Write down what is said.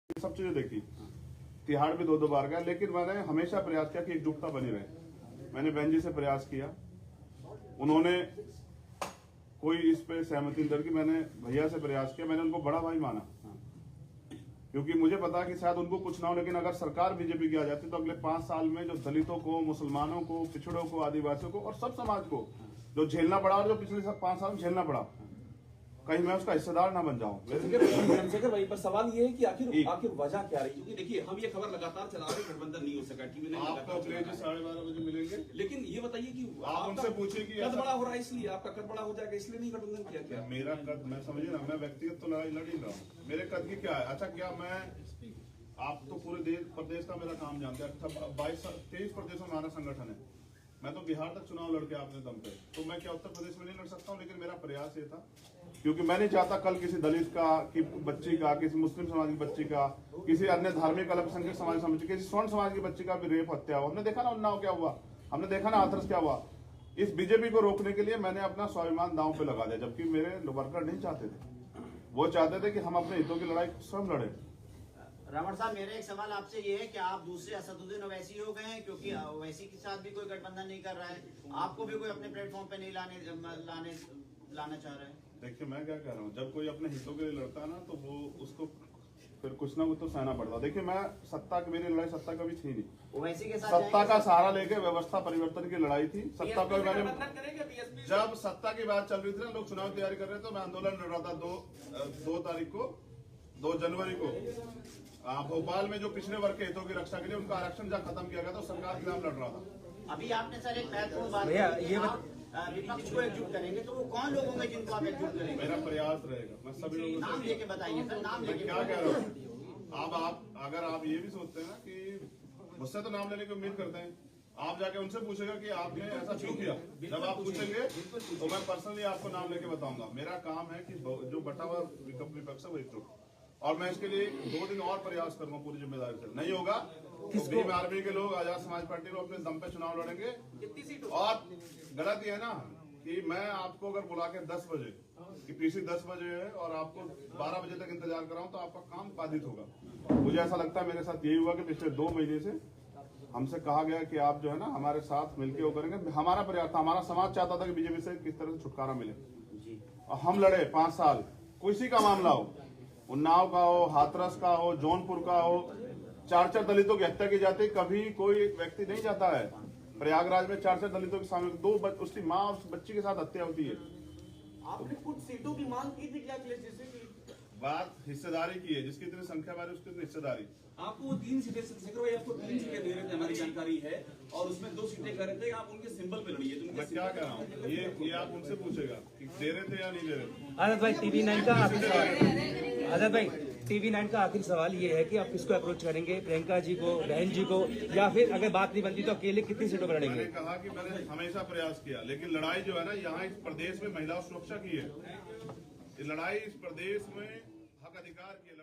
सब चीजें देखी, तिहाड़ भी 2-2 बार गया, लेकिन मैंने हमेशा प्रयास किया कि एकजुटता बनी रहे। मैंने बहन जी से प्रयास किया, उन्होंने कोई इस पे सहमति नहीं की। मैंने भैया से प्रयास किया, मैंने उनको बड़ा भाई माना, क्योंकि मुझे पता कि शायद उनको कुछ ना हो, लेकिन अगर सरकार बीजेपी की आ जाती तो अगले 5 साल में जो दलितों को, मुसलमानों को, पिछड़ों को, आदिवासियों को और सब समाज को जो झेलना पड़ा और जो पिछले 5 साल में झेलना पड़ा, कहीं मैं उसका हिस्सेदार ना बन जाऊं। चंद्रशेखर भाई, पर सवाल ये है कि आखिर वजह क्या रही? क्योंकि देखिए, हम ये खबर लगातार चला रहे, गठबंधन नहीं हो सका, टीवी नहीं, आपको अगले 12:30 बजे मिलेंगे। लेकिन ये बताइए कि आप उनसे पूछिए कि कद बड़ा हो रहा है, इसलिए आपका कद बड़ा हो जाएगा, इसलिए नहीं गठबंधन किया क्या? मेरा कद, मैं समझिए ना, मैं व्यक्तिगत तो लड़ाई लड़ ही रहा हूँ, मेरे कद की क्या है? अच्छा, क्या मैं, आप तो पूरे देश प्रदेश का मेरा काम जानते हैं, 23 प्रदेशों में हमारा संगठन है, मैं तो बिहार तक चुनाव लड़के आपने दम पे, तो मैं क्या उत्तर प्रदेश में नहीं लड़ सकता हूँ? लेकिन मेरा प्रयास ये था, क्योंकि मैं नहीं चाहता कल किसी दलित का, की बच्ची का, किसी मुस्लिम समाज की बच्ची का, किसी अन्य धार्मिक अल्पसंख्यक समाज समझ, किसी स्वर्ण समाज की बच्ची का भी रेप, हत्या हो। हमने देखा ना उन्नाव क्या हुआ, हमने देखा ना हाथरस क्या हुआ। इस बीजेपी को रोकने के लिए मैंने अपना स्वाभिमान दांव पे लगा दिया, जबकि मेरे वर्कर नहीं चाहते थे, वो चाहते थे कि हम अपने हितों की लड़ाई स्वयं लड़े। रावण साहब, मेरा एक सवाल आपसे ये है कि आप दूसरे असदुद्दीन ओवैसी हो गए हैं, क्योंकि ओवैसी के साथ भी कोई गठबंधन नहीं कर रहा है, आपको भी कोई अपने प्लेटफॉर्म पे नहीं लाना चाह रहा है। देखिए, मैं क्या कह रहा हूँ, जब कोई अपने हितों के लिए लड़ता है ना, तो वो उसको फिर कुछ ना कुछ तो सहना पड़ता। देखिए, मैं सत्ता की, मेरी लड़ाई सत्ता कभी थी नहीं, ओवैसी के साथ सत्ता का सहारा लेके व्यवस्था परिवर्तन की लड़ाई थी। सत्ता को मैंने, जब सत्ता की बात चल रही थी ना, लोग चुनाव तैयारी कर रहे थे, तो मैं आंदोलन लड़ रहा था 2 तारीख को, 2 जनवरी को भोपाल में, जो पिछड़े वर्ग के हितों की रक्षा के लिए उनका आरक्षण जब खत्म किया गया तो सरकार के खिलाफ लड़ रहा था। अभी आपने सर एक महत्वपूर्ण बात, विपक्ष को एकजुट करेंगे, तो वो कौन लोग होंगे जिनको आप एकजुट करेंगे? मेरा प्रयास रहेगा, मैं सभी लोगों नाम लेके बताइए सर, नाम लेके। क्या कह रहा हूँ, आप अगर आप ये भी सोचते हैं ना कि मुझसे तो नाम लेने की उम्मीद करते हैं, आप जाके उनसे पूछेगा कि आपने ऐसा क्यों किया। जब आप पूछेंगे तो मैं पर्सनली आपको नाम लेके बताऊंगा। मेरा काम है कि जो बटा हुआ विपक्ष है वो एकजुट, और मैं इसके लिए 2 दिन और प्रयास करूंगा पूरी जिम्मेदारी से। नहीं होगा तो भीम आर्मी के लोग, आजाद समाज पार्टी को अपने दम पे चुनाव लड़ेंगे। और गलत ये है ना कि मैं आपको अगर बुला के 10 बजे कि पीसी 10 बजे है और आपको 12 बजे तक इंतजार कराऊं तो आपका काम बाधित होगा। मुझे ऐसा लगता है मेरे साथ यही हुआ कि पिछले 2 महीने से हमसे कहा गया कि आप जो है ना हमारे साथ मिलकर वो करेंगे। हमारा प्रयास था, हमारा समाज चाहता था कि बीजेपी से किस तरह से छुटकारा मिले, और हम लड़े 5 साल। किसी का मामला हो, उन्नाव का हो, हाथरस का हो, जौनपुर का हो, 4 दलितों की हत्या की जाती, कभी कोई व्यक्ति नहीं जाता है। प्रयागराज में 4 दलितों के सामने 2 उसकी माँ उस बच्ची के साथ हत्या होती है। आपने कुछ सीटों की मांग की थी क्या अखिलेश जी से? बात हिस्सेदारी की है, जिसकी इतनी संख्या बारी उसकी इतनी हिस्सेदारी। आपको 3 सीटें, चंद्रशेखर भाई आपको 3 सीटें दे रहे थे, हमारी जानकारी है, और उसमें 2 सीटें कह रहे थे आप उनके सिंबल पे लड़िए। तो मैं क्या कह रहा हूँ, ये आप उनसे पूछेगा कि दे रहे थे या नहीं दे रहे थे। आजाद भाई, TV9 का आखिरी सवाल, आजाद भाई TV9 का आखिरी सवाल ये है कि आप किसको अप्रोच करेंगे, प्रियंका जी को, बहन जी को, या फिर अगर बात नहीं बनती तो अकेले कितनी सीटों पर लड़ेंगे? मैंने कहा कि मैंने हमेशा प्रयास किया, लेकिन लड़ाई जो है ना यहाँ इस प्रदेश में महिला सुरक्षा की है, लड़ाई इस प्रदेश में हक अधिकार की